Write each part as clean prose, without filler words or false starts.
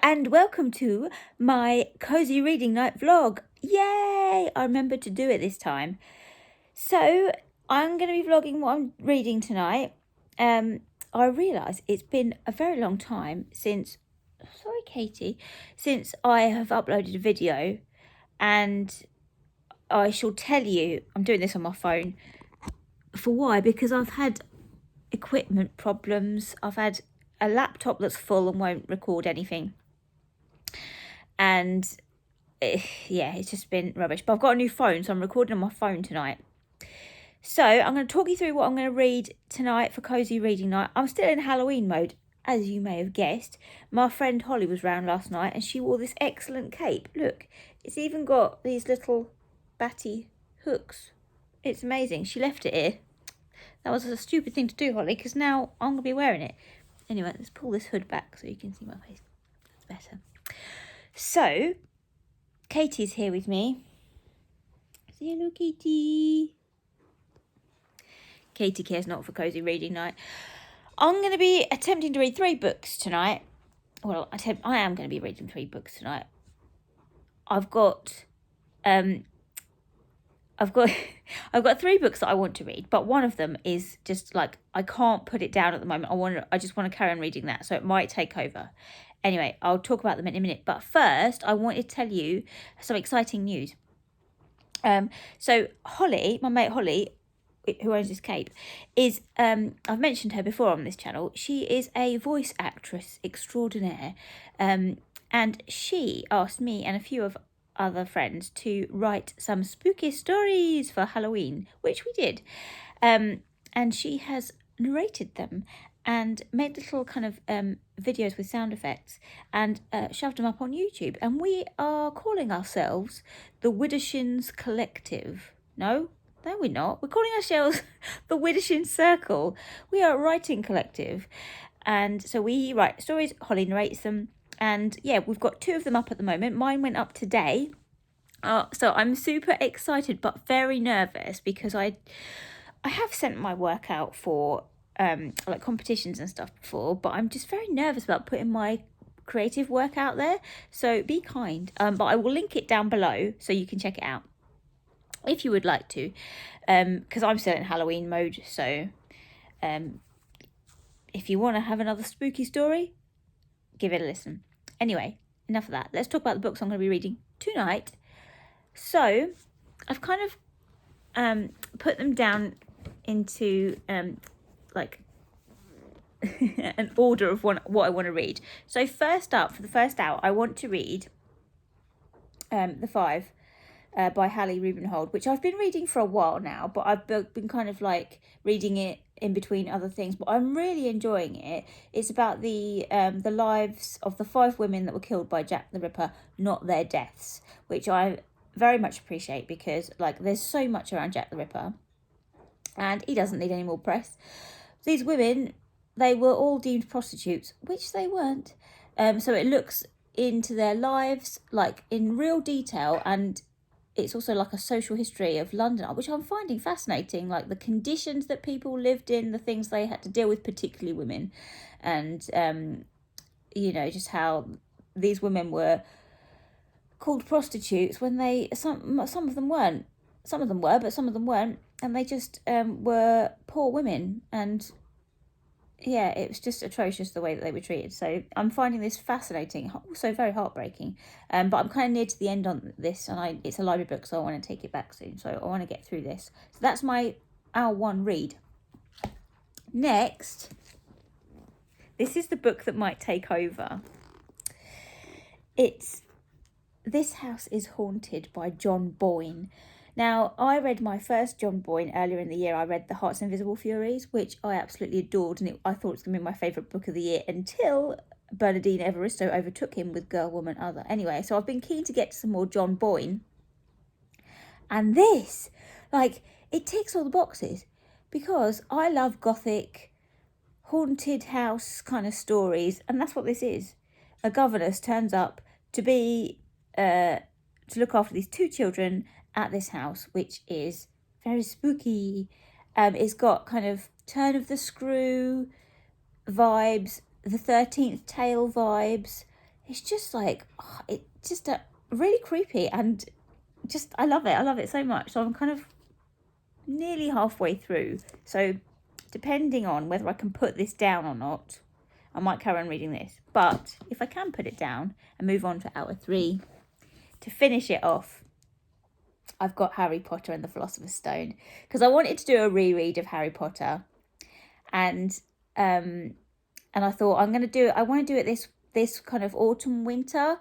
and welcome to my cozy reading night vlog. Yay! I remembered to do it this time. So I'm going to be vlogging what I'm reading tonight. I realise it's been a very long time since, sorry Katie, since I have uploaded a video, and I shall tell you, I'm doing this on my phone. For why? Because I've had equipment problems. I've had a laptop that's full and won't record anything. And yeah, it's just been rubbish. But I've got a new phone, so I'm recording on my phone tonight. So I'm going to talk you through what I'm going to read tonight for cozy reading night. I'm still in Halloween mode, as you may have guessed. My friend Holly was round last night and she wore this excellent cape. Look, it's even got these little batty hooks. It's amazing. She left it here. That was a stupid thing to do, Holly, because now I'm going to be wearing it. Anyway, let's pull this hood back so you can see my face. That's better. So, Katie's here with me. Say hello, Katie. Katie cares not for cozy reading night. I'm going to be attempting to read 3 books tonight. Well, I am going to be reading 3 books tonight. I've got 3 books that I want to read, but one of them is just like I can't put it down at the moment. I just want to carry on reading that, so it might take over. Anyway, I'll talk about them in a minute. But first, I want to tell you some exciting news. So Holly, my mate Holly, who owns this cape, is I've mentioned her before on this channel. She is a voice actress extraordinaire, and she asked me and a few of other friends to write some spooky stories for Halloween, which we did, and she has narrated them and made little kind of videos with sound effects and shoved them up on YouTube. And we are calling ourselves the Widdershins Collective. No, we're not. We're calling ourselves the Widdershins Circle. We are a writing collective. And so we write stories, Holly narrates them. And yeah, we've got 2 of them up at the moment. Mine went up today. So I'm super excited but very nervous because I have sent my work out for like competitions and stuff before, but I'm just very nervous about putting my creative work out there. So be kind. But I will link it down below so you can check it out if you would like to, because I'm still in Halloween mode. So if you want to have another spooky story, give it a listen. Anyway, enough of that. Let's talk about the books I'm going to be reading tonight. So I've kind of put them down into like an order of what I want to read. So first up, for the first hour, I want to read The Five by Hallie Rubenhold, which I've been reading for a while now, but I've been kind of like reading it in between other things, but I'm really enjoying it. It's about the lives of the 5 women that were killed by Jack the Ripper, not their deaths, which I very much appreciate because like there's so much around Jack the Ripper and he doesn't need any more press. These women, they were all deemed prostitutes, which they weren't. So it looks into their lives like in real detail, and it's also like a social history of London, which I'm finding fascinating, like the conditions that people lived in, the things they had to deal with, particularly women, and you know, just how these women were called prostitutes when some of them weren't. Some of them were, but some of them weren't, and they just were poor women. And yeah, it was just atrocious the way that they were treated. So I'm finding this fascinating, also very heartbreaking. But I'm kind of near to the end on this, and it's a library book, so I want to take it back soon. So I want to get through this. So that's my hour 1 read. Next, this is the book that might take over. It's This House is Haunted by John Boyne. Now, I read my first John Boyne earlier in the year. I read The Heart's Invisible Furies, which I absolutely adored, and I thought it was going to be my favourite book of the year until Bernardine Evaristo overtook him with Girl, Woman, Other. Anyway, so I've been keen to get to some more John Boyne. And this, like, it ticks all the boxes because I love gothic, haunted house kind of stories, and that's what this is. A governess turns up to be to look after these 2 children at this house, which is very spooky. It's got kind of turn of the screw vibes, the 13th tale vibes. it's just like, oh, it's just really creepy, and just, I love it so much. So I'm kind of nearly halfway through, so depending on whether I can put this down or not, I might carry on reading this. But if I can put it down and move on to hour 3 to finish it off, I've got Harry Potter and the Philosopher's Stone, because I wanted to do a reread of Harry Potter, and I thought I want to do it this kind of autumn winter,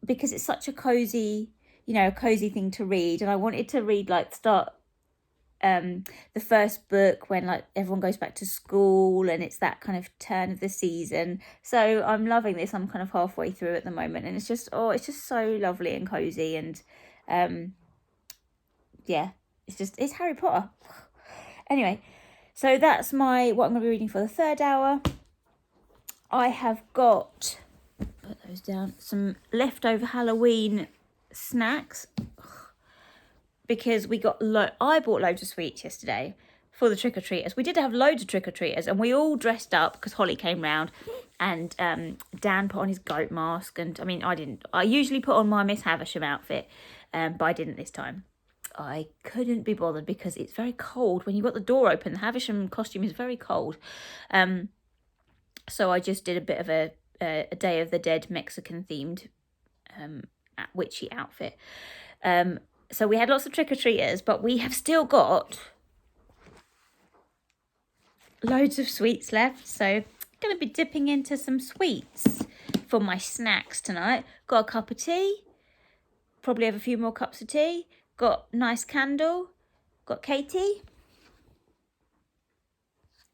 because it's such a cozy thing to read, and I wanted to read start the first book when everyone goes back to school, and it's that kind of turn of the season. So I'm loving this. I'm kind of halfway through at the moment, and it's just so lovely and cozy, and it's Harry Potter. Anyway, so that's what I'm going to be reading for the 3rd hour. I have got, put those down, some leftover Halloween snacks, because I bought loads of sweets yesterday for the trick-or-treaters. We did have loads of trick-or-treaters, and we all dressed up because Holly came round, and Dan put on his goat mask, and I didn't. I usually put on my Miss Havisham outfit, but I didn't this time. I couldn't be bothered because it's very cold. When you've got the door open, the Havisham costume is very cold. So I just did a bit of a Day of the Dead Mexican-themed witchy outfit. So we had lots of trick-or-treaters, but we have still got loads of sweets left. So I'm going to be dipping into some sweets for my snacks tonight. Got a cup of tea. Probably have a few more cups of tea. Got a nice candle. Got Katie.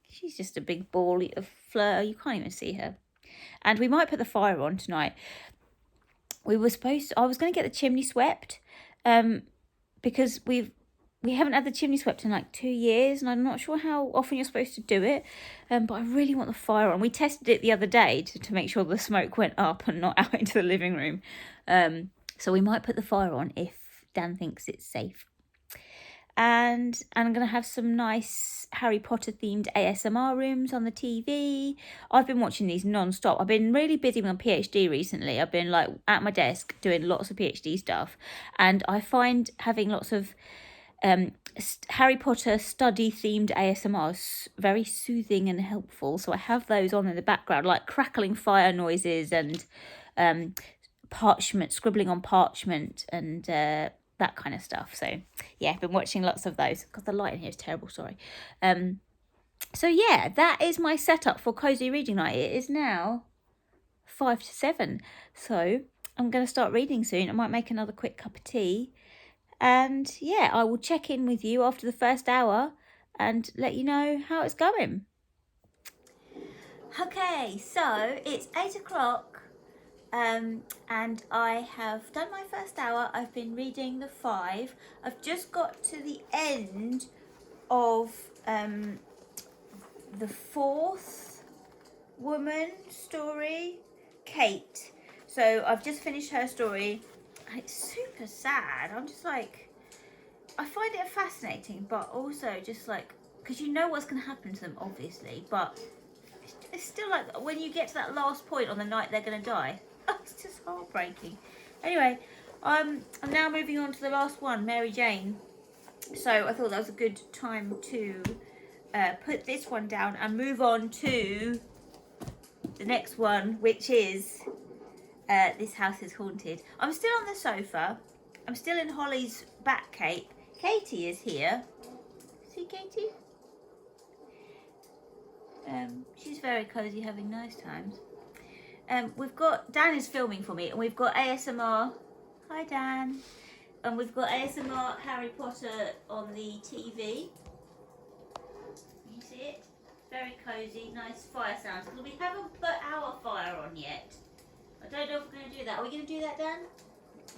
She's just a big ball of fleur. You can't even see her. And we might put the fire on tonight. I was going to get the chimney swept, because we haven't had the chimney swept in 2 years, and I'm not sure how often you're supposed to do it. But I really want the fire on. We tested it the other day to make sure the smoke went up and not out into the living room. So we might put the fire on if Dan thinks it's safe. And I'm going to have some nice Harry Potter themed ASMR rooms on the TV. I've been watching these non-stop. I've been really busy with my PhD recently. I've been at my desk doing lots of PhD stuff. And I find having lots of Harry Potter study themed ASMRs very soothing and helpful. So I have those on in the background, like crackling fire noises and scribbling on parchment, and that kind of stuff. So yeah, I've been watching lots of those. God, the light in here is terrible, sorry. So yeah, that is my setup for Cozy Reading Night. It is now 5 to 7. So I'm going to start reading soon. I might make another quick cup of tea. And yeah, I will check in with you after the first hour and let you know how it's going. Okay, so it's 8 o'clock. And I have done my first hour. I've been reading the 5. I've just got to the end of the 4th woman story, Kate. So I've just finished her story. It's super sad. I'm just I find it fascinating, but also just because you know what's going to happen to them, obviously, but it's still when you get to that last point on the night they're going to die. It's just heartbreaking. Anyway, I'm now moving on to the last one, Mary Jane. So I thought that was a good time to put this one down and move on to the next one, which is This House is Haunted. I'm still on the sofa. I'm still in Holly's back cape. Katie is here. See Katie? She's very cozy, having nice times. We've got, Dan is filming for me, and we've got ASMR. Hi Dan. And we've got ASMR Harry Potter on the TV. You see it? Very cozy, nice fire sounds. Because we haven't put our fire on yet. I don't know if we're going to do that. Are we going to do that, Dan?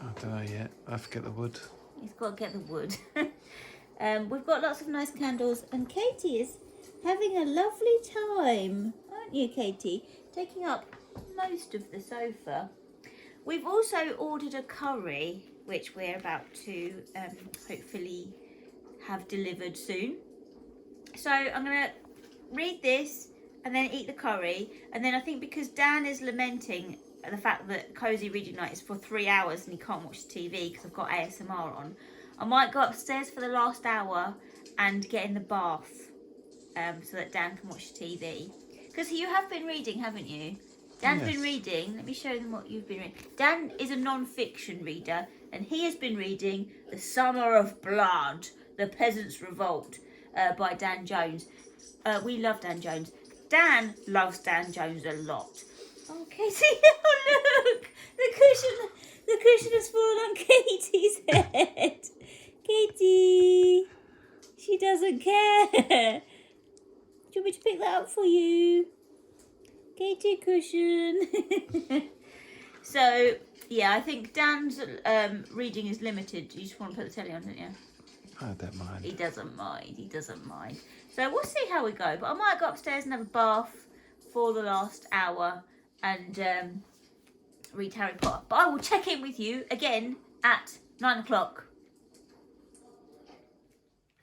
I don't know yet. I have to get the wood. He's got to get the wood. We've got lots of nice candles, and Katie is having a lovely time, aren't you, Katie? Taking up most of the sofa. We've also ordered a curry, which we're about to hopefully have delivered soon. So I'm going to read this and then eat the curry. And then I think because Dan is lamenting the fact that Cosy Reading Night is for 3 hours and he can't watch the TV because I've got ASMR on, I might go upstairs for the last hour and get in the bath so that Dan can watch the TV. Because you have been reading, haven't you? Dan's been reading. Let me show them what you've been reading. Dan is a non-fiction reader, and he has been reading The Summer of Blood, The Peasants' Revolt by Dan Jones. We love Dan Jones. Dan loves Dan Jones a lot. Oh, Katie, oh look! The cushion has fallen on Katie's head. Katie, she doesn't care. Do you want me to pick that up for you? Katie cushion. So, yeah, I think Dan's reading is limited. You just want to put the telly on, don't you? I don't mind. He doesn't mind. So we'll see how we go. But I might go upstairs and have a bath for the last hour and read Harry Potter. But I will check in with you again at 9 o'clock.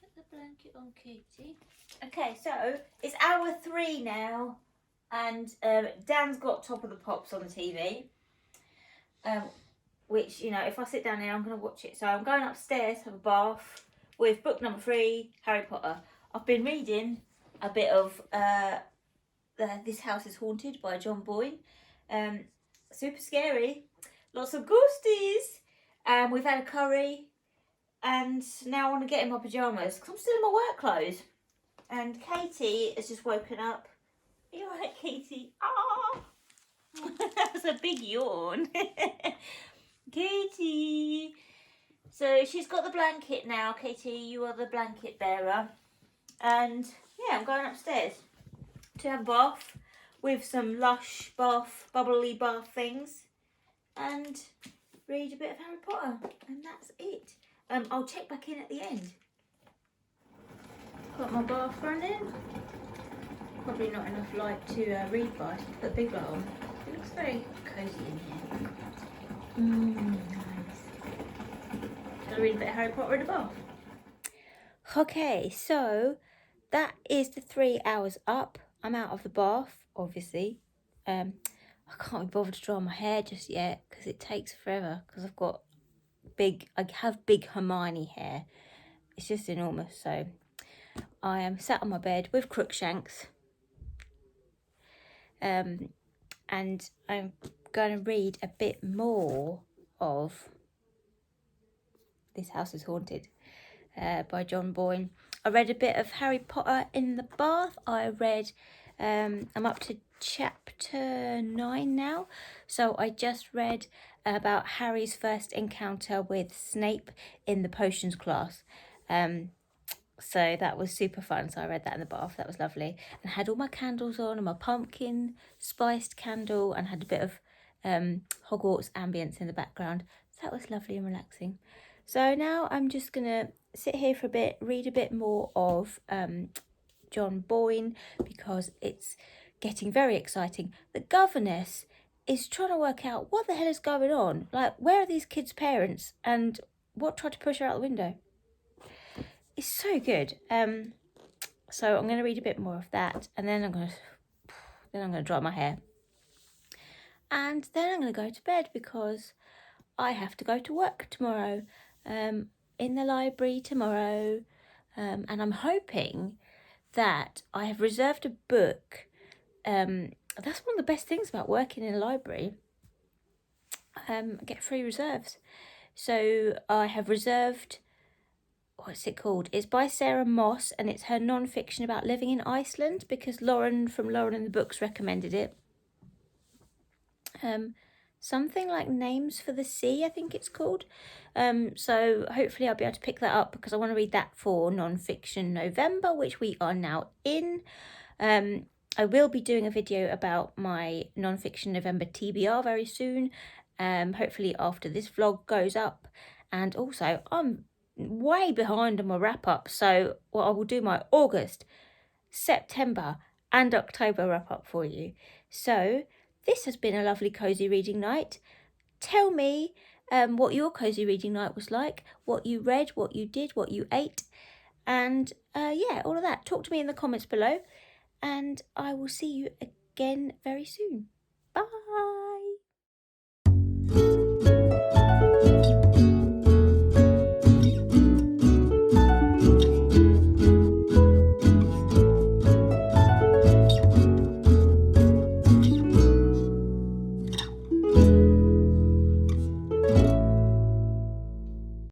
Put the blanket on, Katie. Okay, so it's hour 3 now, and Dan's got Top of the Pops on the TV, which, you know, if I sit down here, I'm going to watch it. So I'm going upstairs to have a bath with book number 3, Harry Potter. I've been reading a bit of This House is Haunted by John Boyne. Super scary. Lots of ghosties. We've had a curry, and now I want to get in my pyjamas because I'm still in my work clothes. And Katie has just woken up. Are you alright, Katie? Ah, that was a big yawn. Katie. So she's got the blanket now. Katie, you are the blanket bearer. And yeah, I'm going upstairs to have a bath with some lush bubbly bath things, and read a bit of Harry Potter. And that's it. I'll check back in at the end. Got my bath running. Probably not enough light to read by, so put a big light on. It looks very cosy in here. Nice. Shall I read a bit of Harry Potter in the bath? Okay, so that is the 3 hours up. I'm out of the bath, obviously. I can't be bothered to dry my hair just yet because it takes forever because I have big Hermione hair. It's just enormous, so I am sat on my bed with Crookshanks, and I'm going to read a bit more of This House is Haunted by John Boyne. I read a bit of Harry Potter in the bath. I'm up to chapter 9 now. So I just read about Harry's first encounter with Snape in the potions class. So that was super fun. So I read that in the bath. That was lovely. And had all my candles on and my pumpkin spiced candle, and had a bit of Hogwarts ambience in the background. So that was lovely and relaxing. So now I'm just going to sit here for a bit, read a bit more of John Boyne, because it's getting very exciting. The governess is trying to work out what the hell is going on. Like, where are these kids' parents, and what tried to push her out the window? It's so good. So I'm going to read a bit more of that, and then I'm going to dry my hair, and then I'm going to go to bed because I have to go to work tomorrow, in the library tomorrow, and I'm hoping that I have reserved a book. That's one of the best things about working in a library. Get free reserves. So I have reserved, what's it called? It's by Sarah Moss, and it's her non-fiction about living in Iceland, because Lauren from Lauren and the Books recommended it. Something like Names for the Sea, I think it's called. So hopefully I'll be able to pick that up, because I want to read that for non-fiction November, which we are now in. I will be doing a video about my non-fiction November TBR very soon, hopefully after this vlog goes up. And also, I'm way behind on my wrap-up, so I will do my August, September and October wrap-up for you. So this has been a lovely cosy reading night. Tell me what your cosy reading night was like, what you read, what you did, what you ate, and yeah, all of that. Talk to me in the comments below. and I will see you again very soon. Bye.